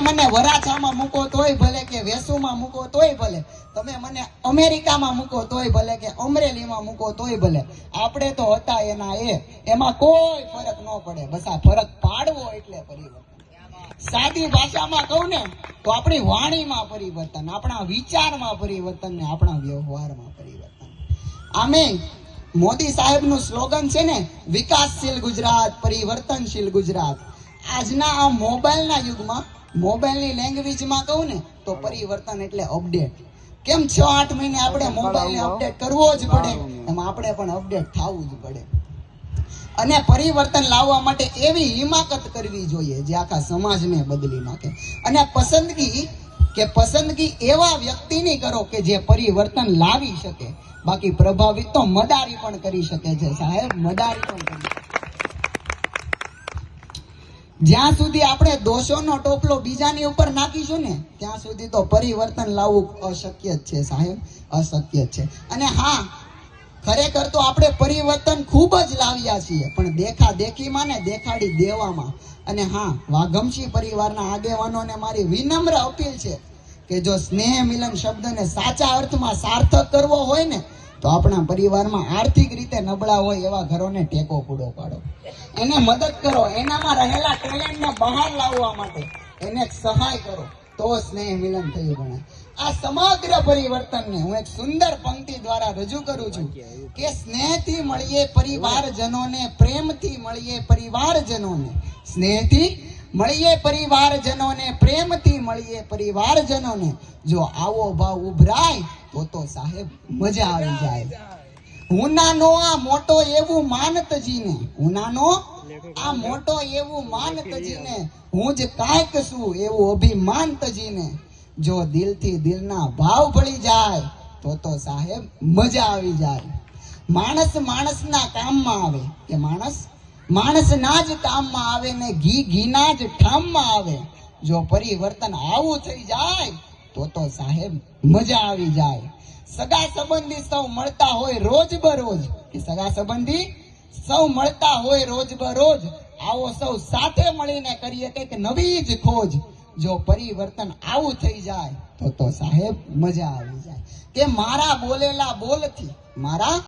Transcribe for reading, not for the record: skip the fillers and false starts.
મને વરાછામાં મૂકો તોય ભલે, કે વેસુમાં મૂકો તોય ભલે, તમે મને અમેરિકામાં મૂકો તોય ભલે, કે અમરેલીમાં મૂકો તોય ભલે, આપણે તો હતા એના એમાં કોઈ ફરક ન પડે. બસ આ ફરક પાડવો એટલે પરિવર્તન. સાદી ભાષામાં કહું ને તો આપણી વાણીમાં પરિવર્તન, આપણા વિચારમાં પરિવર્તન ને આપણા વ્યવહારમાં પરિવર્તન. આમે મોદી સાહેબનું સ્લોગન છે ને, વિકાસશીલ ગુજરાત, પરિવર્તનશીલ ગુજરાત. આજના આ મોબાઈલના યુગમાં, મોબાઈલની લેંગ્વેજમાં કહું ને તો પરિવર્તન એટલે અપડેટ. કેમ 6-8 મહિને આપણે મોબાઈલને અપડેટ કરવો જ પડે, એમાં આપણે પણ અપડેટ થવું જ પડે. અને પરિવર્તન લાવવા માટે એવી હિમાકત કરવી જોઈએ જે આખા સમાજને બદલી નાખે. અને પસંદગી એવા વ્યક્તિની કરો કે જે પરિવર્તન લાવી શકે. બાકી પ્રભાવિત તો મદારી પણ કરી શકે છે સાહેબ, મદારી પણ કરી શકે. જ્યાં સુધી આપણે દોષોનો ટોપલો બીજાની ઉપર નાખીશું ને ત્યાં સુધી તો પરિવર્તન લાવવું અશક્ય જ છે સાહેબ, અશક્ય જ છે. અને હા, ખરેખર તો આપણે પરિવર્તન ખૂબ જ લાવ્યા છીએ, પણ દેખાદેખીમાં ને દેખાડી દેવામાં. અને હા, વાઘમશી પરિવારના આગેવાનોને મારી વિનમ્ર અપીલ છે કે જો સ્નેહ મિલન શબ્દને સાચા અર્થમાં સાર્થક કરવો હોય ને તો આપણા પરિવારમાં આર્થિક રીતે નબળા હોય એવા ઘરોને ટેકો પૂરો પાડો, એને મદદ કરો, એનામાં રહેલા ટેલેન્ટને બહાર લાવવા માટે એને સહાય કરો, તો સ્નેહ મિલન થયું ગણાય. આ સમગ્ર પરિવર્તનને હું એક સુંદર પંક્તિ દ્વારા રજૂ કરું છું કે સ્નેહથી મળીએ પરિવારજનોને, પ્રેમથી મળીએ પરિવારજનોને, સ્નેહથી મળીએ પરિવારજનોને, પ્રેમથી મળીએ પરિવારજનોને. જો આવો ભાવ ઉભરાય તો સાહેબ મજા આવી જાય. હું નાનો આ મોટો એવું માનતજીને, હું નાનો આ મોટો એવું માનતજીને, હું જ કાંઈક છું એવું અભિમાનતજીને. જો દિલથી દિલના ભાવ ભળી જાય તો સાહેબ મજા આવી જાય. માણસ માણસના કામમાં આવે, કે માણસ માણસના જ કામમાં આવે ને ઘીના જ ઠામમાં આવે. જો પરિવર્તન આવું થઈ જાય તો સાહેબ મજા આવી જાય. સગા સંબંધી સૌ મળતા હોય રોજ બરોજ, કે સગા સંબંધી સૌ મળતા હોય રોજ બરોજ, આવો સૌ સાથે મળીને કરીએ કંઈક નવી જ ખોજ. જો પરિવર્તન આવું થઈ જાય તો સાહેબ મજા આવી જાય. કે મારા બોલેલા બોલથી, મારા